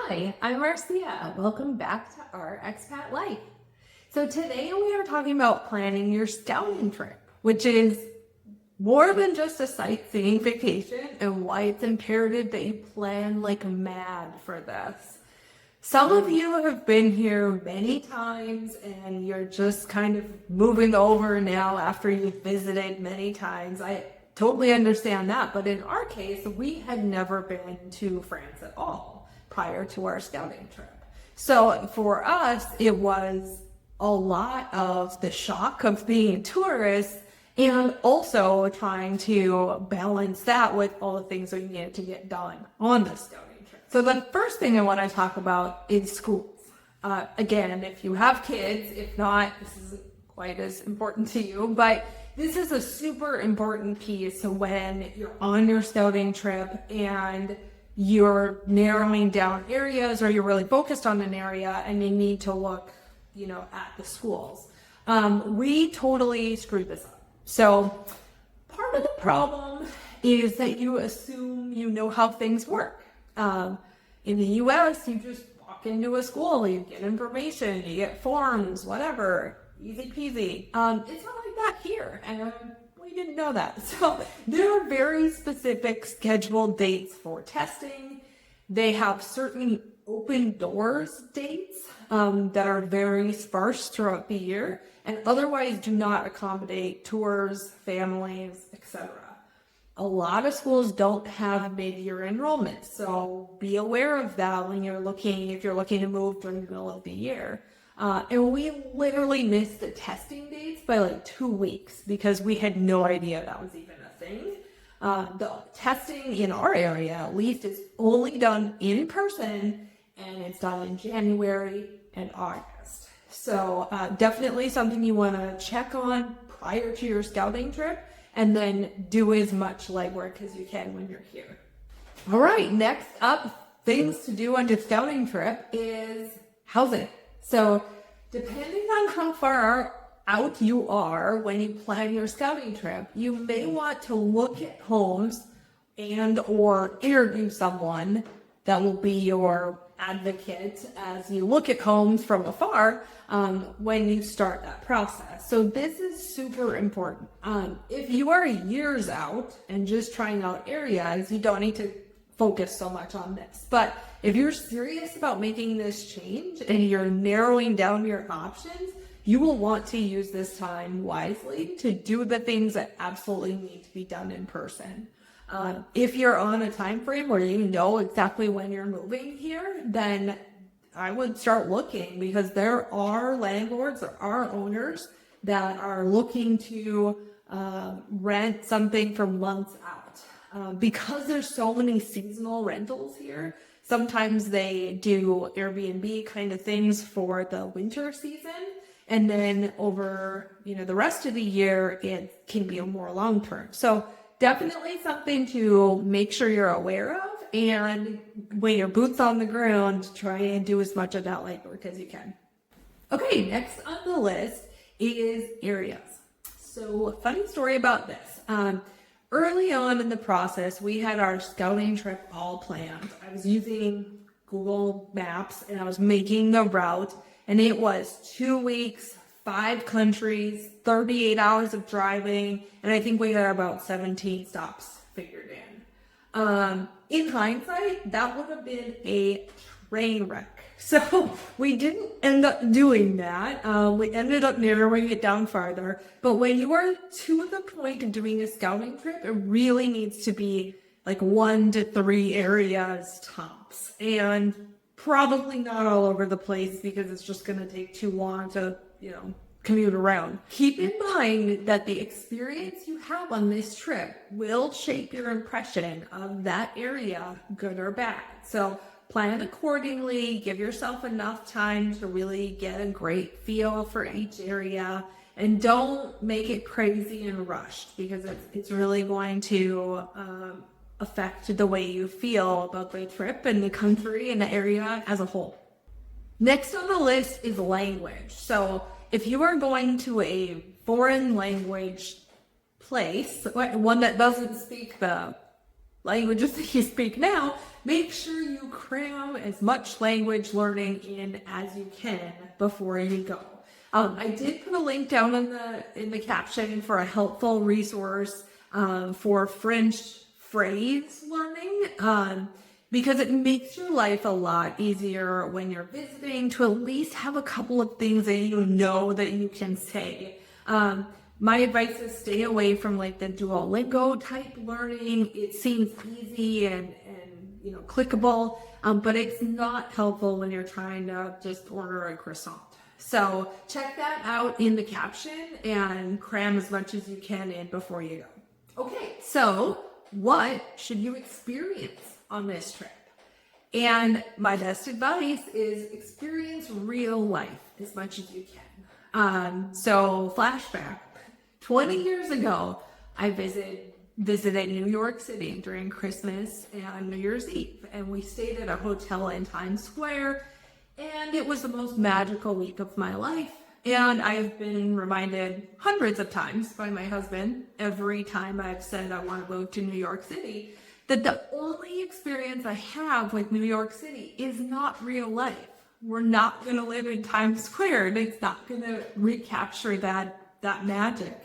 Hi, I'm Marcia. Welcome back to our expat life. So today we are talking about planning your scouting trip, which is more than just a sightseeing vacation and why it's imperative that you plan like mad for this. Some of you have been here many times and you're just kind of moving over now after you've visited many times. I totally understand that, but in our case, we had never been to France at all prior to our scouting trip. So for us, it was a lot of the shock of being tourists and also trying to balance that with all the things we needed to get done on the scouting trip. So the first thing I want to talk about is schools. Again, if you have kids, if not, this isn't quite as important to you, but this is a super important piece when you're on your scouting trip and you're narrowing down areas or you're really focused on an area and you need to look, at the schools. We totally screwed this up. So part of the problem is that you assume you know how things work. In the US, you just walk into a school, you get information, you get forms, whatever, easy peasy. It's not like that here, and we didn't know that. So there are very specific scheduled dates for testing. They have certain open doors dates that are very sparse throughout the year and otherwise do not accommodate tours, families, etc. A lot of schools don't have mid-year enrollment, so be aware of that when if you're looking to move during the middle of the year. And we literally missed the testing dates by like 2 weeks because we had no idea that was even a thing. The testing in our area, at least, is only done in person, and it's done in January and August. So definitely something you want to check on prior to your scouting trip, and then do as much legwork as you can when you're here. All right, next up, things to do on your scouting trip is housing. So depending on how far out you are when you plan your scouting trip, you may want to look at homes and or interview someone that will be your advocate as you look at homes from afar when you start that process. So this is super important. If you are years out and just trying out areas, you don't need to focus so much on this. But if you're serious about making this change and you're narrowing down your options, you will want to use this time wisely to do the things that absolutely need to be done in person. If you're on a time frame where you know exactly when you're moving here, then I would start looking because there are landlords, there are owners that are looking to rent something for months out. Because there's so many seasonal rentals here, sometimes they do Airbnb kind of things for the winter season. And then over, the rest of the year, it can be a more long-term. So definitely something to make sure you're aware of. And when your boots on the ground, try and do as much of that legwork as you can. Okay, next on the list is areas. So funny story about this. Early on in the process, we had our scouting trip all planned. I was using Google Maps and I was making the route, and it was 2 weeks, 5 countries, 38 hours of driving, and I think we had about 17 stops figured in. In hindsight, that would have been a train wreck. So we didn't end up doing that. We ended up narrowing it down farther. But when you are to the point of doing a scouting trip, it really needs to be like 1 to 3 areas tops. And probably not all over the place because it's just going to take too long to, commute around. Keep in mind that the experience you have on this trip will shape your impression of that area, good or bad. So plan accordingly, give yourself enough time to really get a great feel for each area, and don't make it crazy and rushed because it's really going to affect the way you feel about the trip and the country and the area as a whole. Next on the list is language. So if you are going to a foreign language place, one that doesn't speak the languages that you speak now, make sure you cram as much language learning in as you can before you go. I did put a link down in the caption for a helpful resource for French phrase learning, because it makes your life a lot easier when you're visiting to at least have a couple of things that you know that you can say. My advice is stay away from like the Duolingo type learning. It seems easy and clickable, but it's not helpful when you're trying to just order a croissant. So check that out in the caption and cram as much as you can in before you go. Okay, so what should you experience on this trip? And my best advice is experience real life as much as you can. So flashback, 20 years ago, I visited New York City during Christmas and New Year's Eve, and we stayed at a hotel in Times Square, and it was the most magical week of my life. And I've been reminded hundreds of times by my husband every time I've said I want to go to New York City that the only experience I have with New York City is not real life. We're not going to live in Times Square, and it's not going to recapture that magic.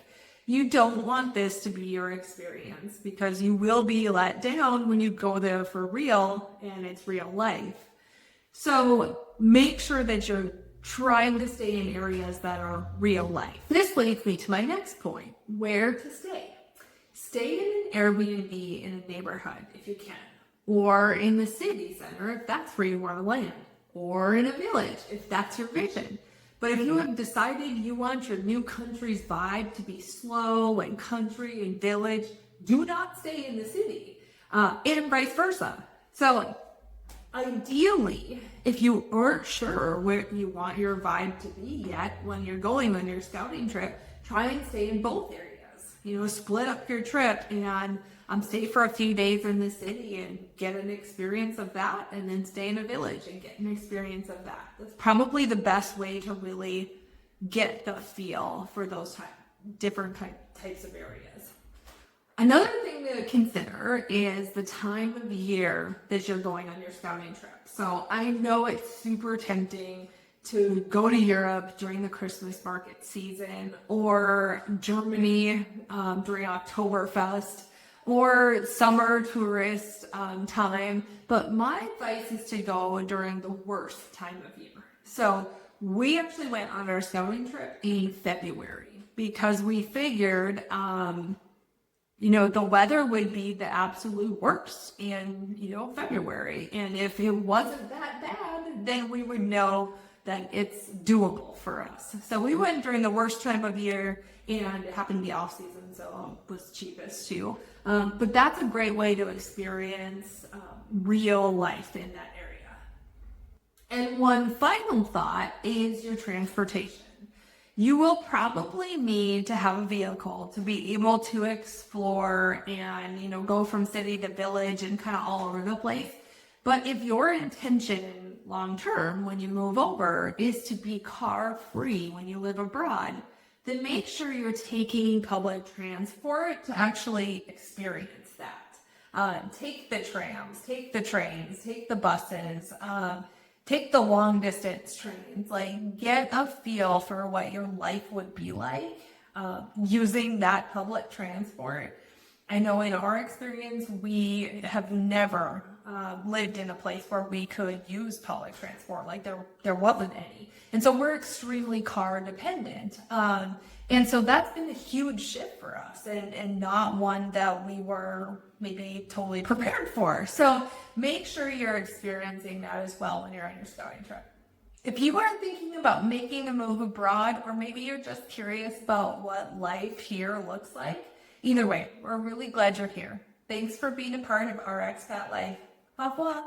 You don't want this to be your experience because you will be let down when you go there for real and it's real life. So make sure that you're trying to stay in areas that are real life. This leads me to my next point, where to stay. Stay in an Airbnb in a neighborhood if you can, or in the city center if that's where you want to land, or in a village if that's your vision. But if you have decided you want your new country's vibe to be slow and country and village, do not stay in the city, and vice versa. So ideally, if you aren't sure where you want your vibe to be yet when you're going on your scouting trip, try and stay in both areas. Split up your trip and stay for a few days in the city and get an experience of that, and then stay in a village and get an experience of that. That's probably the best way to really get the feel for those different types of areas. Another thing to consider is the time of year that you're going on your scouting trip. So I know it's super tempting to go to Europe during the Christmas market season, or Germany during Oktoberfest, or summer tourist time. But my advice is to go during the worst time of year. So we actually went on our scouting trip in February because we figured the weather would be the absolute worst in, February. And if it wasn't that bad, then we would know that it's doable for us. So we went during the worst time of year, and it happened to be off season, so it was cheapest too. But that's a great way to experience real life in that area. And one final thought is your transportation. You will probably need to have a vehicle to be able to explore and, go from city to village and kind of all over the place. But if your intention long term when you move over is to be car free when you live abroad, then make sure you're taking public transport to actually experience that. Take the trams, take the trains, take the buses, take the long distance trains, get a feel for what your life would be like using that public transport. I know in our experience, we have never lived in a place where we could use public transport, there wasn't any. And so we're extremely car dependent. And so that's been a huge shift for us and not one that we were maybe totally prepared for. So make sure you're experiencing that as well when you're on your scouting trip. If you are thinking about making a move abroad, or maybe you're just curious about what life here looks like, either way, we're really glad you're here. Thanks for being a part of our expat life. Au revoir.